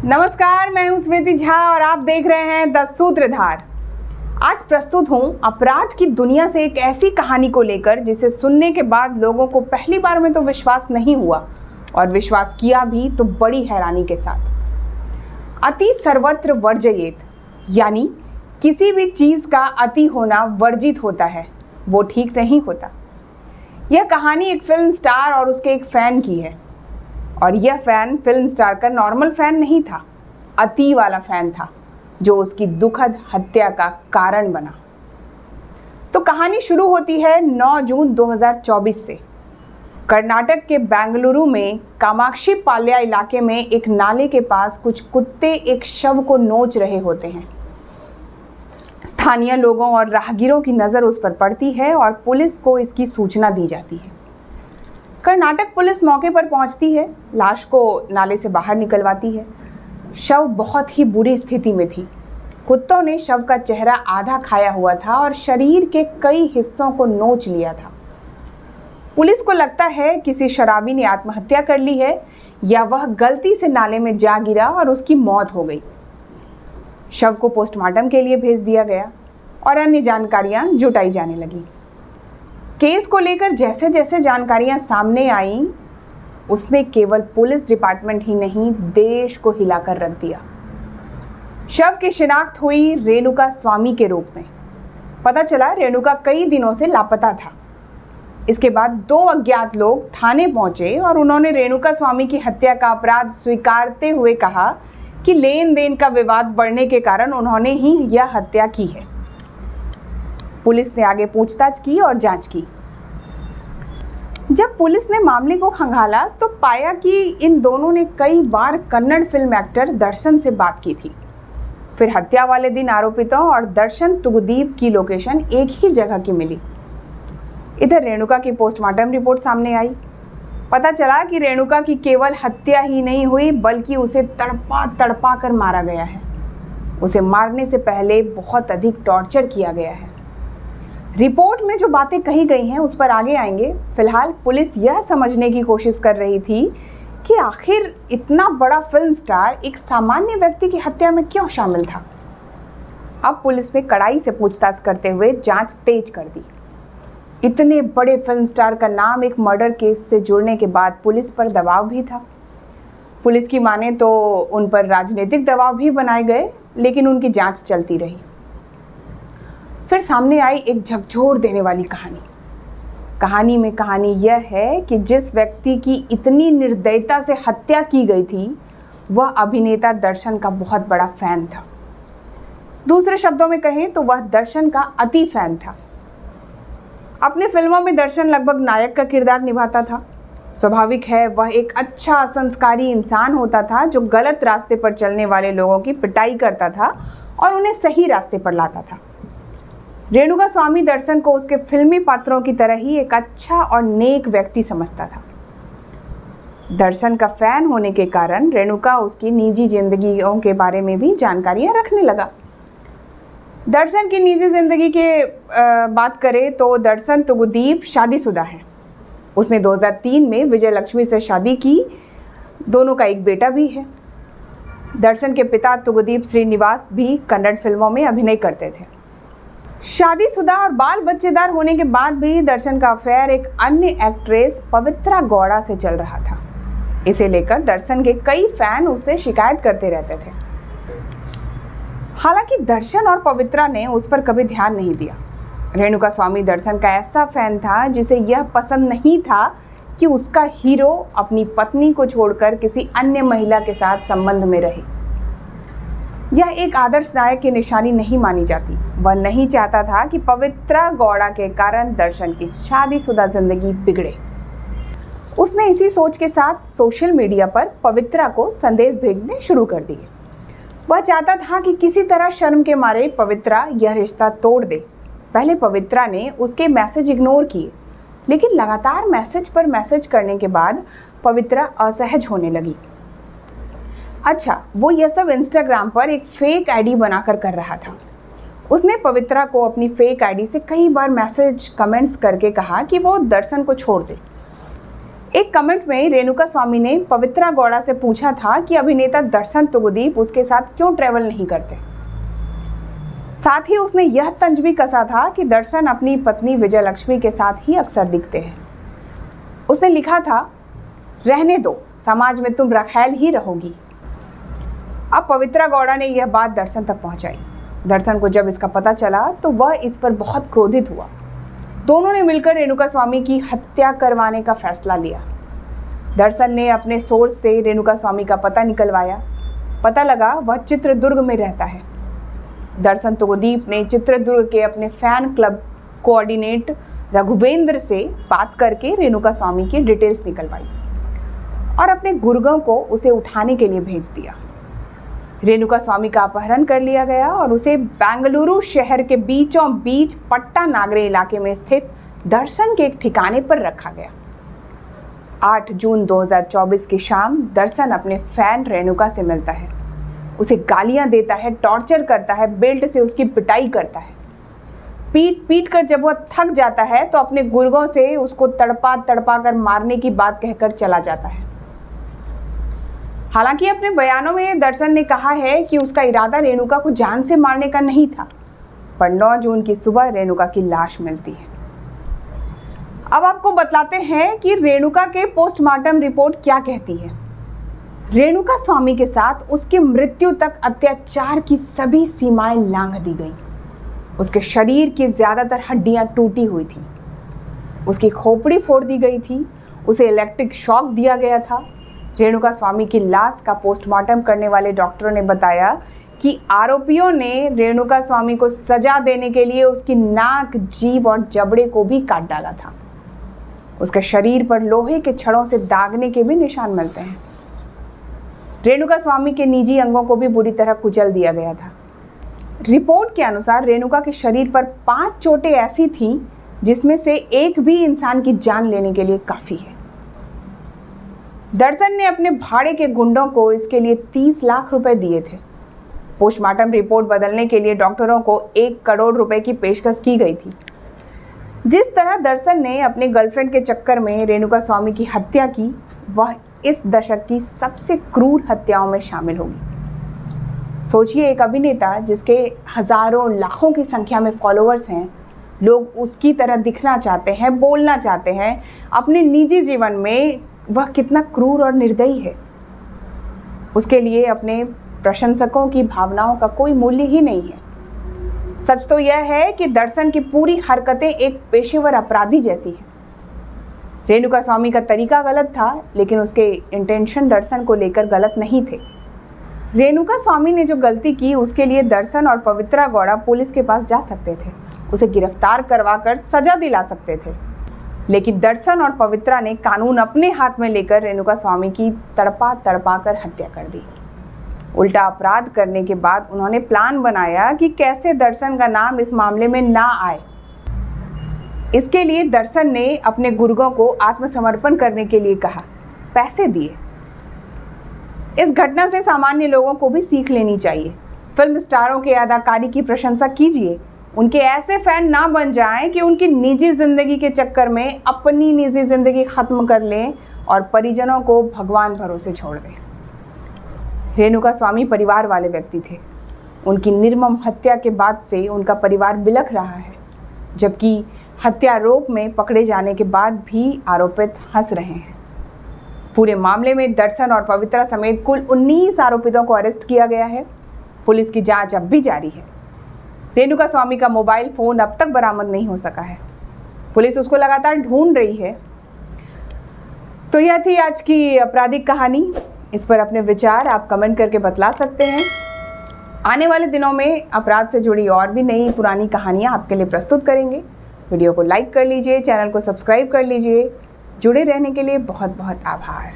नमस्कार, मैं हूं स्मृति झा और आप देख रहे हैं द सूत्रधार। आज प्रस्तुत हूं अपराध की दुनिया से एक ऐसी कहानी को लेकर जिसे सुनने के बाद लोगों को पहली बार में तो विश्वास नहीं हुआ और विश्वास किया भी तो बड़ी हैरानी के साथ। अति सर्वत्र वर्जयेत, यानी किसी भी चीज का अति होना वर्जित होता है, वो ठीक नहीं होता। यह कहानी एक फिल्म स्टार और उसके एक फैन की है और यह फैन फिल्म स्टार का नॉर्मल फैन नहीं था, अति वाला फैन था जो उसकी दुखद हत्या का कारण बना। तो कहानी शुरू होती है 9 जून 2024 से। कर्नाटक के बेंगलुरु में कामाक्षी पाल्या इलाके में एक नाले के पास कुछ कुत्ते एक शव को नोच रहे होते हैं। स्थानीय लोगों और राहगीरों की नज़र उस पर पड़ती है और पुलिस को इसकी सूचना दी जाती है। कर्नाटक पुलिस मौके पर पहुंचती है, लाश को नाले से बाहर निकलवाती है। शव बहुत ही बुरी स्थिति में थी। कुत्तों ने शव का चेहरा आधा खाया हुआ था और शरीर के कई हिस्सों को नोच लिया था। पुलिस को लगता है किसी शराबी ने आत्महत्या कर ली है या वह गलती से नाले में जा गिरा और उसकी मौत हो गई। शव को पोस्टमार्टम के लिए भेज दिया गया और अन्य जानकारियां जुटाई जाने लगी। केस को लेकर जैसे जैसे जानकारियां सामने आईं, उसने केवल पुलिस डिपार्टमेंट ही नहीं, देश को हिलाकर रख दिया। शव की शिनाख्त हुई रेणुका स्वामी के रूप में। पता चला रेणुका कई दिनों से लापता था। इसके बाद 2 अज्ञात लोग थाने पहुंचे और उन्होंने रेणुका स्वामी की हत्या का अपराध स्वीकारते हुए कहा कि लेन देन का विवाद बढ़ने के कारण उन्होंने ही यह हत्या की है। पुलिस ने आगे पूछताछ की और जांच की। जब पुलिस ने मामले को खंगाला तो पाया कि इन दोनों ने कई बार कन्नड़ फिल्म एक्टर दर्शन से बात की थी। फिर हत्या वाले दिन आरोपितों और दर्शन तुगदीप की लोकेशन एक ही जगह की मिली। इधर रेणुका की पोस्टमार्टम रिपोर्ट सामने आई। पता चला कि रेणुका की केवल हत्या ही नहीं हुई बल्कि उसे तड़पा तड़पा कर मारा गया है। उसे मारने से पहले बहुत अधिक टॉर्चर किया गया है। रिपोर्ट में जो बातें कही गई हैं उस पर आगे आएंगे। फिलहाल पुलिस यह समझने की कोशिश कर रही थी कि आखिर इतना बड़ा फिल्म स्टार एक सामान्य व्यक्ति की हत्या में क्यों शामिल था। अब पुलिस ने कड़ाई से पूछताछ करते हुए जांच तेज कर दी। इतने बड़े फिल्म स्टार का नाम एक मर्डर केस से जुड़ने के बाद पुलिस पर दबाव भी था। पुलिस की माने तो उन पर राजनीतिक दबाव भी बनाए गए, लेकिन उनकी जांच चलती रही। फिर सामने आई एक झकझोर देने वाली कहानी में कहानी यह है कि जिस व्यक्ति की इतनी निर्दयता से हत्या की गई थी वह अभिनेता दर्शन का बहुत बड़ा फैन था। दूसरे शब्दों में कहें तो वह दर्शन का अति फैन था। अपने फिल्मों में दर्शन लगभग नायक का किरदार निभाता था। स्वाभाविक है वह एक अच्छा संस्कारी इंसान होता था जो गलत रास्ते पर चलने वाले लोगों की पिटाई करता था और उन्हें सही रास्ते पर लाता था। रेणुका स्वामी दर्शन को उसके फिल्मी पात्रों की तरह ही एक अच्छा और नेक व्यक्ति समझता था। दर्शन का फैन होने के कारण रेणुका उसकी निजी जिंदगियों के बारे में भी जानकारियां रखने लगा। दर्शन की निजी जिंदगी के बात करें तो दर्शन तुगदीप शादीशुदा है। उसने 2003 में विजय लक्ष्मी से शादी की। दोनों का एक बेटा भी है। दर्शन के पिता तुगदीप श्रीनिवास भी कन्नड़ फिल्मों में अभिनय करते थे। शादीशुदा और बाल बच्चेदार होने के बाद भी दर्शन का अफेयर एक अन्य एक्ट्रेस पवित्रा गौड़ा से चल रहा था। इसे लेकर दर्शन के कई फैन उससे शिकायत करते रहते थे। हालांकि दर्शन और पवित्रा ने उस पर कभी ध्यान नहीं दिया। रेणुका स्वामी दर्शन का ऐसा फैन था जिसे यह पसंद नहीं था कि उसका हीरो अपनी पत्नी को छोड़कर किसी अन्य महिला के साथ संबंध में रहे। यह एक आदर्श नायक की निशानी नहीं मानी जाती। वह नहीं चाहता था कि पवित्रा गौड़ा के कारण दर्शन की शादीशुदा जिंदगी बिगड़े। उसने इसी सोच के साथ सोशल मीडिया पर पवित्रा को संदेश भेजने शुरू कर दिए। वह चाहता था कि किसी तरह शर्म के मारे पवित्रा यह रिश्ता तोड़ दे। पहले पवित्रा ने उसके मैसेज इग्नोर किए, लेकिन लगातार मैसेज पर मैसेज करने के बाद पवित्रा असहज होने लगी। अच्छा, वो यह सब इंस्टाग्राम पर एक फेक आईडी बनाकर कर रहा था। उसने पवित्रा को अपनी फेक आईडी से कई बार मैसेज कमेंट्स करके कहा कि वो दर्शन को छोड़ दे। एक कमेंट में रेणुका स्वामी ने पवित्रा गौड़ा से पूछा था कि अभिनेता दर्शन तुगुदीप उसके साथ क्यों ट्रैवल नहीं करते। साथ ही उसने यह तंज भी कसा था कि दर्शन अपनी पत्नी विजयलक्ष्मी के साथ ही अक्सर दिखते हैं। उसने लिखा था, रहने दो, समाज में तुम रखैल ही रहोगी। अब पवित्रा गौड़ा ने यह बात दर्शन तक पहुंचाई। दर्शन को जब इसका पता चला तो वह इस पर बहुत क्रोधित हुआ। दोनों ने मिलकर रेणुका स्वामी की हत्या करवाने का फैसला लिया। दर्शन ने अपने सोर्स से रेणुका स्वामी का पता निकलवाया। पता लगा वह चित्रदुर्ग में रहता है। दर्शन तुगुदीप ने चित्रदुर्ग के अपने फैन क्लब कोऑर्डिनेट रघुवेंद्र से बात करके रेणुका स्वामी की डिटेल्स निकलवाई और अपने गुर्गों को उसे उठाने के लिए भेज दिया। रेणुका स्वामी का अपहरण कर लिया गया और उसे बेंगलुरु शहर के बीचों बीच पट्टा नागरे इलाके में स्थित दर्शन के एक ठिकाने पर रखा गया। 8 जून 2024 की शाम दर्शन अपने फैन रेणुका से मिलता है। उसे गालियां देता है, टॉर्चर करता है, बेल्ट से उसकी पिटाई करता है। पीट कर जब वह थक जाता है तो अपने गुर्गों से उसको तड़पा कर मारने की बात कहकर चला जाता है। हालांकि अपने बयानों में दर्शन ने कहा है कि उसका इरादा रेणुका को जान से मारने का नहीं था, पर 9 जून की सुबह रेणुका की लाश मिलती है। अब आपको बतलाते हैं कि रेणुका के पोस्टमार्टम रिपोर्ट क्या कहती है। रेणुका स्वामी के साथ उसकी मृत्यु तक अत्याचार की सभी सीमाएं लांघ दी गई। उसके शरीर की ज्यादातर हड्डियां टूटी हुई थी। उसकी खोपड़ी फोड़ दी गई थी। उसे इलेक्ट्रिक शॉक दिया गया था। रेणुका स्वामी की लाश का पोस्टमार्टम करने वाले डॉक्टरों ने बताया कि आरोपियों ने रेणुका स्वामी को सजा देने के लिए उसकी नाक, जीभ और जबड़े को भी काट डाला था। उसके शरीर पर लोहे के छड़ों से दागने के भी निशान मिलते हैं। रेणुका स्वामी के निजी अंगों को भी बुरी तरह कुचल दिया गया था। रिपोर्ट के अनुसार रेणुका के शरीर पर 5 चोटें ऐसी थीं जिसमें से एक भी इंसान की जान लेने के लिए काफी है। दर्शन ने अपने भाड़े के गुंडों को इसके लिए 30 लाख रुपए दिए थे। पोस्टमार्टम रिपोर्ट बदलने के लिए डॉक्टरों को 1 करोड़ रुपए की पेशकश की गई थी। जिस तरह दर्शन ने अपने गर्लफ्रेंड के चक्कर में रेणुका स्वामी की हत्या की, वह इस दशक की सबसे क्रूर हत्याओं में शामिल होगी। सोचिए, एक अभिनेता जिसके हजारों लाखों की संख्या में फॉलोअर्स हैं, लोग उसकी तरह दिखना चाहते हैं, बोलना चाहते हैं, अपने निजी जीवन में वह कितना क्रूर और निर्दयी है। उसके लिए अपने प्रशंसकों की भावनाओं का कोई मूल्य ही नहीं है। सच तो यह है कि दर्शन की पूरी हरकतें एक पेशेवर अपराधी जैसी हैं। रेणुका स्वामी का तरीका गलत था, लेकिन उसके इंटेंशन दर्शन को लेकर गलत नहीं थे। रेणुका स्वामी ने जो गलती की, उसके लिए दर्शन और पवित्रा गौड़ा पुलिस के पास जा सकते थे, उसे गिरफ्तार करवाकर सजा दिला सकते थे। लेकिन दर्शन और पवित्रा ने कानून अपने हाथ में लेकर रेणुका स्वामी की तड़पा कर हत्या कर दी। उल्टा अपराध करने के बाद उन्होंने प्लान बनाया कि कैसे दर्शन का नाम इस मामले में ना आए। इसके लिए दर्शन ने अपने गुर्गों को आत्मसमर्पण करने के लिए कहा, पैसे दिए। इस घटना से सामान्य लोगों को भी सीख लेनी चाहिए। फिल्म स्टारों के अदाकारी की प्रशंसा कीजिए, उनके ऐसे फैन ना बन जाएं कि उनकी निजी जिंदगी के चक्कर में अपनी निजी जिंदगी खत्म कर लें और परिजनों को भगवान भरोसे छोड़ दें। रेणुका स्वामी परिवार वाले व्यक्ति थे। उनकी निर्मम हत्या के बाद से उनका परिवार बिलख रहा है, जबकि हत्यारोप में पकड़े जाने के बाद भी आरोपित हंस रहे हैं। पूरे मामले में दर्शन और पवित्रा समेत कुल 19 आरोपितों को अरेस्ट किया गया है। पुलिस की जांच अब भी जारी है। रेणुका स्वामी का मोबाइल फ़ोन अब तक बरामद नहीं हो सका है। पुलिस उसको लगातार ढूंढ रही है। तो यह थी आज की आपराधिक कहानी। इस पर अपने विचार आप कमेंट करके बतला सकते हैं। आने वाले दिनों में अपराध से जुड़ी और भी नई पुरानी कहानियाँ आपके लिए प्रस्तुत करेंगे। वीडियो को लाइक कर लीजिए, चैनल को सब्सक्राइब कर लीजिए। जुड़े रहने के लिए बहुत बहुत आभार।